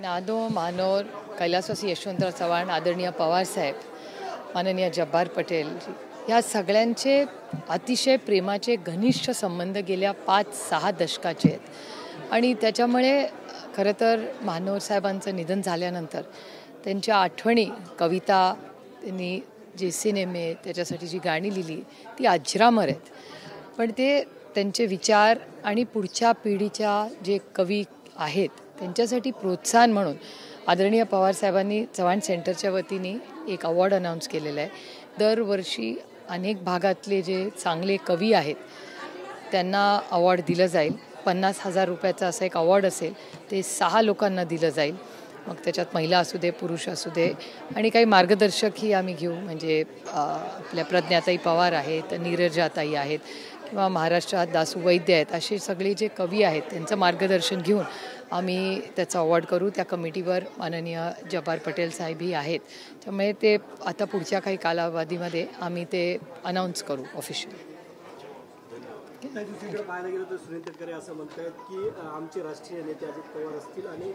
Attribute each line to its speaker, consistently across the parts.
Speaker 1: नादो मानोर कैलासवासी यशवंतराव चव्हाण, आदरणीय पवारसाहेब, माननीय जब्बार पटेल या सगळ्यांचे अतिशय प्रेमाचे घनिष्ठ संबंध गेल्या 5-6 दशकाचे आहेत आणि त्याच्यामुळे खरं तर मानोर साहेबांचं निधन झाल्यानंतर त्यांच्या आठवणी, कविता, त्यांनी जे सिनेमे त्याच्यासाठी जी गाणी लिहिली ती अजरामर आहेत. पण ते त्यांचे विचार आणि पुढच्या पिढीच्या जे कवी आहेत त्यांच्यासाठी प्रोत्साहन म्हणून आदरणीय पवारसाहेबांनी चव्हाण सेंटरच्या वतीने एक अवॉर्ड अनाऊन्स केलेला आहे. दरवर्षी अनेक भागातले जे चांगले कवी आहेत त्यांना अवॉर्ड दिलं जाईल. 50,000 रुपयाचा असा एक अवॉर्ड असेल, ते 6 लोकांना दिलं जाईल. मग त्याच्यात महिला असू दे, पुरुष असू दे आणि काही मार्गदर्शकही आम्ही घेऊ. म्हणजे आपल्या प्रज्ञाताई पवार आहेत, नीरजाताई आहेत किंवा महाराष्ट्रात दासू वैद्य आहेत. असे सगळे जे कवी आहेत त्यांचं मार्गदर्शन घेऊन आम्ही त्याचा अवॉर्ड करू. त्या कमिटीवर माननीय जब्बार पटेल साहेबही आहेत. त्यामुळे ते आता पुढच्या काही कालावधीमध्ये आम्ही ते अनाऊन्स करू ऑफिशियल.
Speaker 2: दुसरीकडे पाहायला गेलं तर सुनील तटकरे असं म्हणतात की आमचे राष्ट्रीय नेते अजित पवार असतील आणि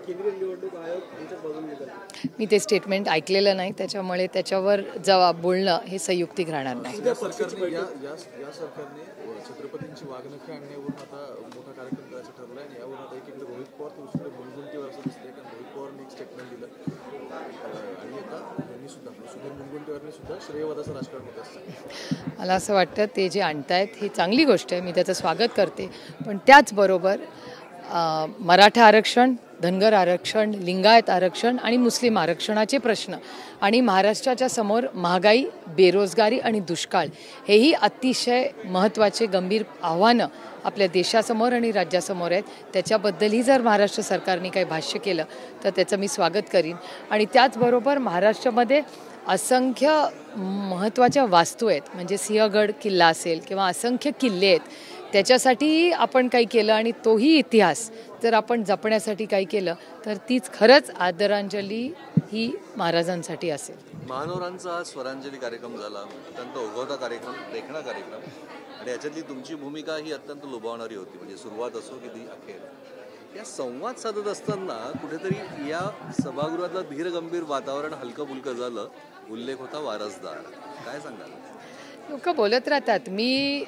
Speaker 2: केंद्रीय निवडणूक आयोग यांच्या बाजूने निघाले.
Speaker 1: मी ते स्टेटमेंट ऐकलेलं नाही, त्याच्यामुळे त्याच्यावर जबाब बोलणं हे संयुक्तिक राहणार नाही.
Speaker 3: या सरकारने छत्रपतींची वागणुकी आणण्यावरून आता मोठा कार्यक्रम करायचं ठरलं आहे. यावरून आता एकीकडे रोहित पवार दुसरीकडे मुनगंटीवार असं दिसतंय, कारण रोहित पवारने एक स्टेटमेंट दिलं आणि आता यांनी सुद्धा सुधीर मुनगंटीवारने सुद्धा श्रेयवादाचं राजकारण होत असतं.
Speaker 1: मला असं वाटतं ते जे आणतायत ही चांगली गोष्ट आहे, मी त्याचं स्वागत करते. पण त्याचबरोबर मराठा आरक्षण, धनगर आरक्षण, लिंगायत आरक्षण आणि मुस्लिम आरक्षणाचे प्रश्न आणि महाराष्ट्राच्या समोर महागाई, बेरोजगारी आणि दुष्काळ हेही अतिशय महत्त्वाचे गंभीर आव्हानं आपल्या देशासमोर आणि राज्यासमोर आहेत. त्याच्याबद्दलही जर महाराष्ट्र सरकारने काही भाष्य केलं तर त्याचं मी स्वागत करीन. आणि त्याचबरोबर महाराष्ट्रामध्ये असंख्य महत्त्वाच्या वास्तू आहेत, म्हणजे सिंहगड किल्ला असेल किंवा असंख्य किल्ले आहेत, त्याच्यासाठी आपण काही केलं आणि तोही इतिहास जर आपण जपण्यासाठी काही केलं तर तीच खरंच आदरांजली ही महाराजांसाठी असेल.
Speaker 4: महानोरांचा स्वरांजली कार्यक्रम झाला, अत्यंत ओघवता कार्यक्रम, देखणा कार्यक्रम, आणि याच्यातली तुमची भूमिका ही अत्यंत लुभावणारी होती. म्हणजे सुरुवात असो की ती अखेर, या संवाद साधत असताना कुठेतरी या सभागृहातलं धीरगंभीर वातावरण हलकं फुलकं झालं. उल्लेख होता वारसदार, काय सांगाल?
Speaker 1: लोक बोलत राहतात. मी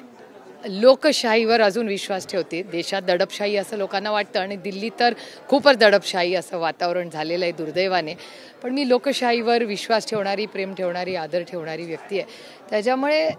Speaker 1: लोकशाहीवर अजून विश्वास ठेवते. देशात दडपशाही असं लोकांना वाटतं आणि दिल्ली तर खूपच दडपशाही असं वातावरण झालेलं आहे दुर्दैवाने. पण मी लोकशाहीवर विश्वास ठेवणारी, प्रेम ठेवणारी, आदर ठेवणारी व्यक्ती आहे. त्याच्यामुळे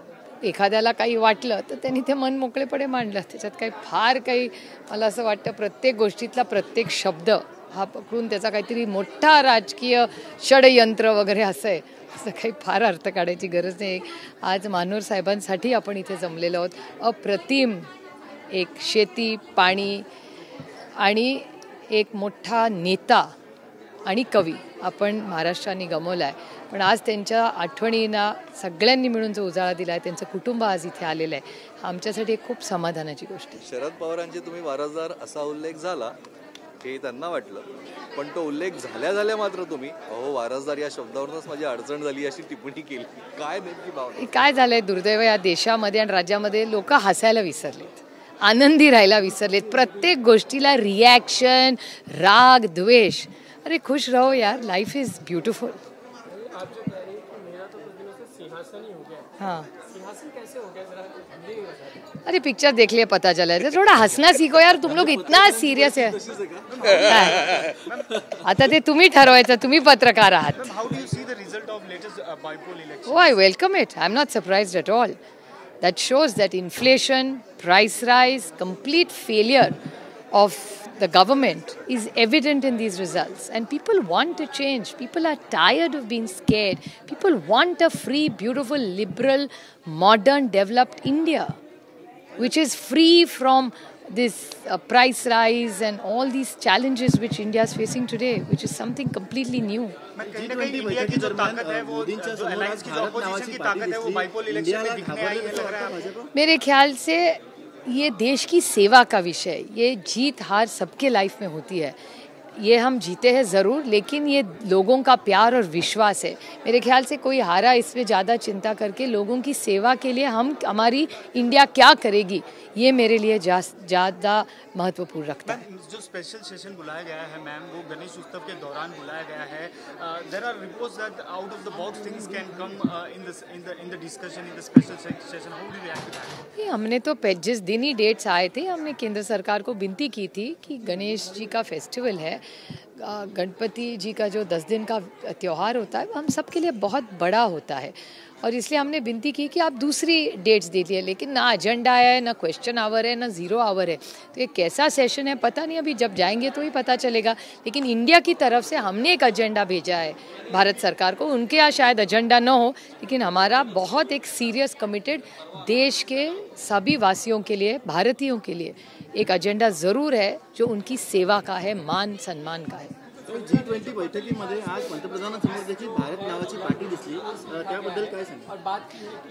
Speaker 1: एखाद्याला काही वाटलं तर त्यांनी ते मन मोकळेपणे मांडलं. त्याच्यात काही मला असं वाटतं प्रत्येक गोष्टीतला प्रत्येक शब्द हा पकडून त्याचा काहीतरी मोठा राजकीय षडयंत्र वगैरे असं आहे, असं काही फार अर्थ काढायची गरज नाही. आज मानोर साहेबांसाठी आपण इथे जमलेलो आहोत. अप्रतिम एक शेती, पाणी आणि एक मोठा नेता आणि कवी आपण महाराष्ट्राने गमावला आहे. पण आज त्यांच्या आठवणींना सगळ्यांनी मिळून जो उजाळा दिला आहे, त्यांचं कुटुंब आज इथे आलेलं आहे, आमच्यासाठी खूप समाधानाची गोष्ट आहे.
Speaker 4: शरद पवारांचे तुम्ही वारसदार असा उल्लेख झाला हे त्यांना वाटलं, पण तो उल्लेख झाल्या मात्र तुम्ही वारसदार या शब्दावरूनच माझी अडचण झाली अशी टिप्पणी केली. काय नेमकी भावना?
Speaker 1: काय झालंय, दुर्दैव या देशामध्ये आणि राज्यामध्ये लोक हसायला विसरलेत, आनंदी राहायला विसरलेत. प्रत्येक गोष्टीला रिॲक्शन, राग, द्वेष. अरे खुश रहो यार, लाइफ इज ब्यूटीफुल. हाँ, अरे पिक्चर देख लिए पता चला है. थोड़ा हंसना सीखो यार, तुम लोग इतना सीरियस है. आता ते तुम्ही ठरवायचं, तुम्ही पत्रकार आहात. Oh, I welcome it. I'm not surprised at all. That shows that inflation, price rise, complete failure of the government is evident in these results. And people want to change. People are tired of being scared. People want a free, beautiful, liberal, modern, developed India, which is free from this price rise and all these challenges which India is facing today, which is something completely new.
Speaker 2: India की जो ताकत है वो alliance की जो opposition की ताकत है वो बाइपोल इलेक्शन में दिखने आई है, लग रहा है.
Speaker 1: मेरे ख्याल से ये देश की सेवा का विषय, ये जीत हार सबके लाइफ में होती है. ये हम जीते हैं ज़रूर, लेकिन ये लोगों का प्यार और विश्वास है। मेरे ख्याल से कोई हारा इसमें ज़्यादा चिंता करके लोगों की सेवा के लिए हमारी इंडिया क्या करेगी, ये मेरे लिए ज़्यादा महत्वपूर्ण रखता है।
Speaker 5: जो स्पेशल सेशन बुलाया गया है मैम, वो गणेश उत्सव के दौरान बुलाया गया है। There are reports that out of the box things can come in the discussion in the special session. How do you react to that?
Speaker 1: हमने तो जिस दिन ही डेट्स आए थे, हमने केंद्र सरकार को विनती की थी कि गणेश जी का फेस्टिवल है, गणपति जी का जो 10 दिन का त्यौहार होता है, हम सब के लिए बहुत बड़ा होता है, और इसलिए हमने विनती की कि आप दूसरी डेट्स दे दिए। लेकिन ना एजेंडा है, ना क्वेश्चन आवर है, ना ज़ीरो आवर है, तो ये कैसा सेशन है पता नहीं, अभी जब जाएंगे तो ही पता चलेगा। लेकिन इंडिया की तरफ से हमने एक एजेंडा भेजा है भारत सरकार को। उनके यहाँ शायद एजेंडा न हो, लेकिन हमारा बहुत एक सीरियस कमिटेड देश के सभी वासियों के लिए, भारतीयों के लिए एक एजेंडा ज़रूर है जो उनकी सेवा का है, मान सम्मान का है।
Speaker 6: G20 बैठकीमध्ये आज पंतप्रधानांसमोर देखील भारत नावाची पाटी दिसली, त्याबद्दल काय सांगा?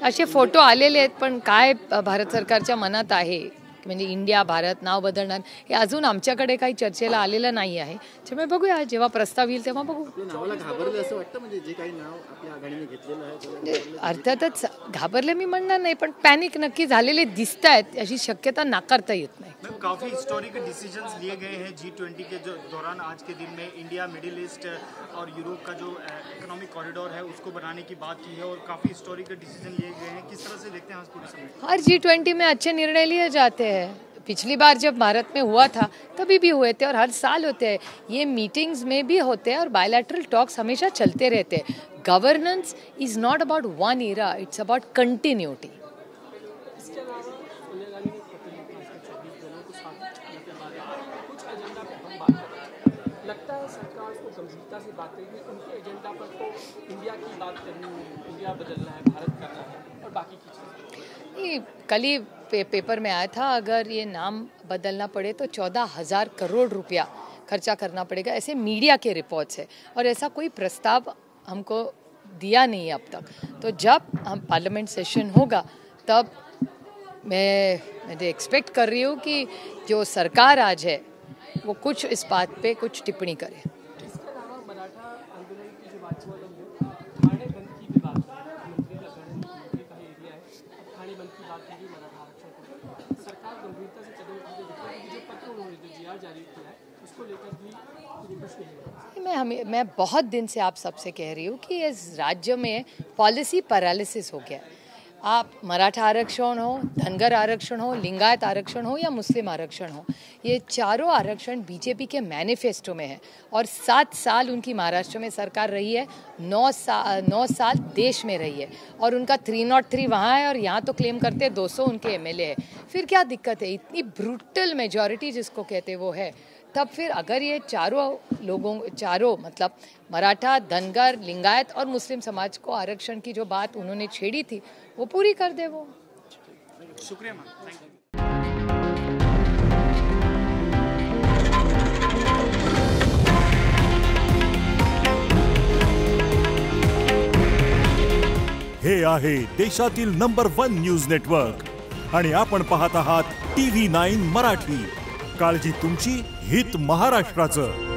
Speaker 1: असे फोटो आलेले आहेत, पण काय भारत सरकारच्या मनात आहे म्हणजे इंडिया भारत नाव बदलणार हे अजून आमच्याकडे काही चर्चेला आलेलं नाही आहे। त्यामुळे बघूया, जेव्हा प्रस्ताव येईल तेव्हा बघू।
Speaker 6: नावाला घाबरले असं वाटतं, म्हणजे जे काही नाव आपल्या आघाडीने घेतलेलं आहे
Speaker 1: अर्थातच घाबरले मी म्हणणार नाही, पण पॅनिक नक्की झालेले दिसत आहेत, अशी शक्यता नाकारता येत नाही।
Speaker 5: काफ़ी हिस्टोरिक डिसीजंस लिए गए हैं G20 के जो दौरान आज के दिन में। इंडिया, मिडिल ईस्ट और यूरोप का जो इकोनॉमिक कॉरिडोर है उसको बनाने की बात की है, और काफ़ी हिस्टोरिक डिसीजन लिए गए हैं। किस तरह से देखते हैं पूरे समय?
Speaker 1: हर G20 में अच्छे निर्णय लिए जाते हैं। पिछली बार जब भारत में हुआ था तभी भी हुए थे, और हर साल होते हैं। ये मीटिंग्स में भी होते हैं, और बायलैटरल टॉक्स हमेशा चलते रहते हैं। Governance is not about one era, it's about continuity.
Speaker 7: लगता है सरकार को गंभीरता से बात करेगी, उनके एजेंडा पर तो इंडिया की बात करनी है, इंडिया बदलना है, भारत करना है, और बाकी की चीज़ें।
Speaker 1: कल ही पेपर में आया था, अगर ये नाम बदलना पड़े तो 14,000 करोड़ रुपया खर्चा करना पड़ेगा, ऐसे मीडिया के रिपोर्ट्स है, और ऐसा कोई प्रस्ताव हमको दिया नहीं है अब तक। तो जब हम पार्लियामेंट सेशन होगा तब मैं एक्सपेक्ट कर रही हूँ कि जो सरकार आज है वो कुछ इस बात पे कुछ टिप्पणी करे।
Speaker 7: इसके अलावा मराठा आंदोलन की जो बात थाने बंद की भी बात मंत्री का एरिया है, थाने बंद की बात होगी, मराठा आरक्षण को सरकार गंभीरता से कदम उठाते दिख रही है। जो पत्र उन्होंने जो GR जारी किया है उसको लेकर भी कुछ नहीं।
Speaker 1: मैं बहुत दिन से आप सबसे कह रही हूँ कि इस राज्य में पॉलिसी पैरालिसिस हो गया है। आप मराठा आरक्षण हो, धनगर आरक्षण हो, लिंगायत आरक्षण हो या मुस्लिम आरक्षण हो, ये चारों आरक्षण बीजेपी के मैनिफेस्टो में है, और 7 साल उनकी महाराष्ट्र में सरकार रही है, 9 साल देश में रही है, और उनका 303 वहाँ है, और यहाँ तो क्लेम करते हैं 200 उनके MLA है। फिर क्या दिक्कत है? इतनी ब्रूटल मेजॉरिटी जिसको कहते हैं वो है, तब फिर अगर ये चारों मतलब मराठा, धनगर, लिंगायत और मुस्लिम समाज को आरक्षण की जो बात उन्होंने छेड़ी थी वो पूरी कर दे वो।
Speaker 5: शुक्रिया मैम, थैंक यू।
Speaker 8: हे आहे देशातील नंबर 1 न्यूज नेटवर्क, आणि आपण पाहत आहात TV9 मराठी। काळजी तुमची, हित महाराष्ट्राचं।